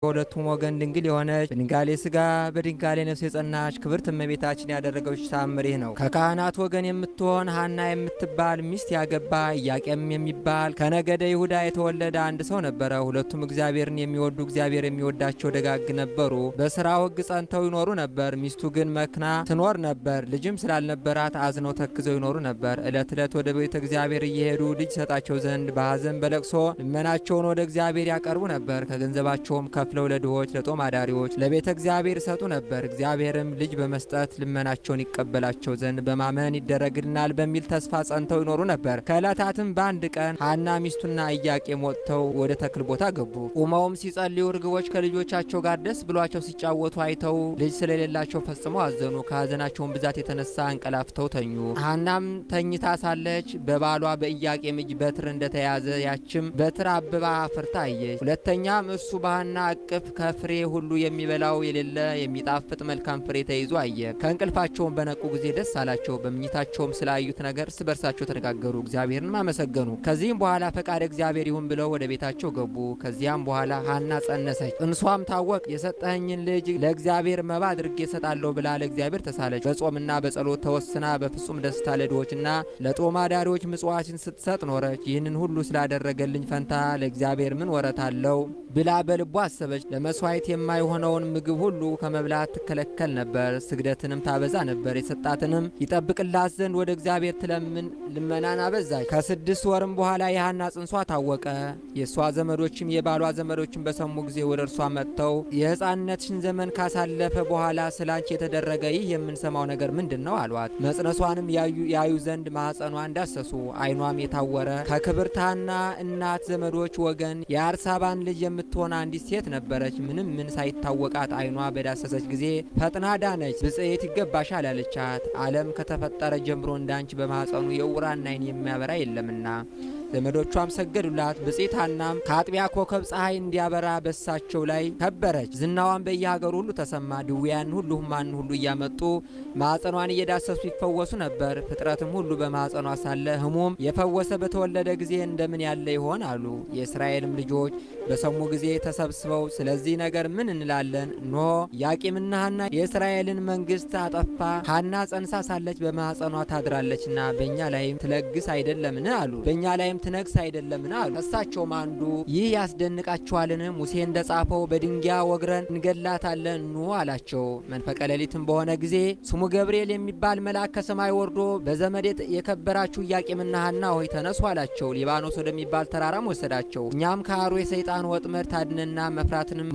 በሁለቱም ወገን ድንግል የሆነች በድንጋሌ ስጋ በድንጋሌ ነፍስ የጸናች ክብርት እመቤታችን ያደረገች ተአምር ይህ ነው። ከካህናት ወገን የምትሆን ሐና የምትባል ሚስት ያገባ ኢያቄም የሚባል ከነገደ ይሁዳ የተወለደ አንድ ሰው ነበረ። ሁለቱም እግዚአብሔርን የሚወዱ እግዚአብሔር የሚወዳቸው ደጋግ ነበሩ። በሥራው ሕግ ጸንተው ይኖሩ ነበር። ሚስቱ ግን መክና ትኖር ነበር። ልጅም ስላልነበራት አዝነው ተክዘው ይኖሩ ነበር። ዕለት ዕለት ወደ ቤተ እግዚአብሔር እየሄዱ ልጅ ሰጣቸው ዘንድ በሐዘን በለቅሶ ልመናቸውን ወደ እግዚአብሔር ያቀርቡ ነበር። ከገንዘባቸውም ከፍለው ለድሆች ለጦም አዳሪዎች ለቤተ እግዚአብሔር ሰጡ ነበር። እግዚአብሔርም ልጅ በመስጠት ልመናቸውን ይቀበላቸው ዘንድ በማመን ይደረግልናል በሚል ተስፋ ጸንተው ይኖሩ ነበር። ከዕለታትም በአንድ ቀን ሐና ሚስቱና ኢያቄም ወጥተው ወደ ተክል ቦታ ገቡ። ቁመውም ሲጸልዩ ርግቦች ከልጆቻቸው ጋር ደስ ብሏቸው ሲጫወቱ አይተው ልጅ ስለሌላቸው ፈጽመው አዘኑ። ከሐዘናቸውን ብዛት የተነሳ አንቀላፍተው ተኙ። ሐናም ተኝታ ሳለች በባሏ በኢያቄም እጅ በትር እንደተያዘ ያችም በትር አብባ አፍርታ አየች። ሁለተኛም እርሱ በሐና እቅፍ ከፍሬ ሁሉ የሚበላው የሌለ የሚጣፍጥ መልካም ፍሬ ተይዞ አየ። ከእንቅልፋቸውም በነቁ ጊዜ ደስ አላቸው። በምኝታቸውም ስላዩት ነገር እርስ በርሳቸው ተነጋገሩ፣ እግዚአብሔርንም አመሰገኑ። ከዚህም በኋላ ፈቃደ እግዚአብሔር ይሁን ብለው ወደ ቤታቸው ገቡ። ከዚያም በኋላ ሐና ጸነሰች፣ ጽንሷም ታወቅ። የሰጠኸኝን ልጅ ለእግዚአብሔር መባ አድርጌ እሰጣለሁ ብላ ለእግዚአብሔር ተሳለች። በጾምና በጸሎት ተወስና በፍጹም ደስታ ለድሆችና ለጦም አዳሪዎች ምጽዋትን ስትሰጥ ኖረች። ይህንን ሁሉ ስላደረገልኝ ፈንታ ለእግዚአብሔር ምን ወረት አለው ብላ በልቧ አሰበች። ለመስዋዕት የማይሆነውን ምግብ ሁሉ ከመብላት ትከለከል ነበር። ስግደትንም ታበዛ ነበር። የሰጣትንም ይጠብቅላት ዘንድ ወደ እግዚአብሔር ትለምን ልመናን አበዛች። ከ6 ወርም በኋላ የሐና ጽንሷ ታወቀ። የእሷ ዘመዶችም የባሏ ዘመዶችም በሰሙ ጊዜ ወደ እርሷ መጥተው የሕፃንነትሽን ዘመን ካሳለፈ በኋላ ስላንቺ የተደረገ ይህ የምንሰማው ነገር ምንድን ነው አሏት። መጽነሷንም ያዩ ዘንድ ማኅፀኗን ዳሰሱ። ዓይኗም የታወረ ከክብርት ሐና እናት ዘመዶች ወገን የአርሳባን ልጅ የምትሆን አንዲት ሴት ነበረች። ምንም ምን ሳይታወቃት ዓይኗ በዳሰሰች ጊዜ ፈጥና ዳነች። ብጽዕት ይገባሻል አለቻት። ዓለም ከተፈጠረ ጀምሮ እንዳንቺ በማኅፀኑ የዕውራን ዓይን የሚያበራ የለምና። ዘመዶቿም ሰገዱላት። ብጽዕት ሐናም ከአጥቢያ ኮከብ ፀሐይ እንዲያበራ በሳቸው ላይ ከበረች። ዝናዋን በየሀገሩ ሁሉ ተሰማ። ድውያን ሁሉ ሕሙማን ሁሉ እያመጡ ማኅፀኗን እየዳሰሱ ይፈወሱ ነበር። ፍጥረትም ሁሉ በማኅፀኗ ሳለ ሕሙም የፈወሰ በተወለደ ጊዜ እንደምን ያለ ይሆን አሉ። የእስራኤልም ልጆች በሰሙ ጊዜ ተሰብስበው ስለዚህ ነገር ምን እንላለን? እነሆ ኢያቄምና ሐና የእስራኤልን መንግሥት አጠፋ። ሐና ጸንሳ ሳለች በማኅፀኗ ታድራለችና በእኛ ላይም ትለግስ አይደለምን አሉ። በእኛ ላይም ትነግስ አይደለምን አሉ። ከሳቸውም አንዱ ይህ ያስደንቃችኋልን? ሙሴ እንደ ጻፈው በድንጋይ ወግረን እንገላታለን ኑ አላቸው። መንፈቀ ሌሊትም በሆነ ጊዜ ስሙ ገብርኤል የሚባል መልአክ ከሰማይ ወርዶ በዘመድ የከበራችሁ ኢያቄምና ሐና ሆይ ተነሱ አላቸው። ሊባኖስ ወደሚባል ተራራም ወሰዳቸው። እኛም ከአሩ የሰይጣን ወጥመድ ታድነና መፍራትንም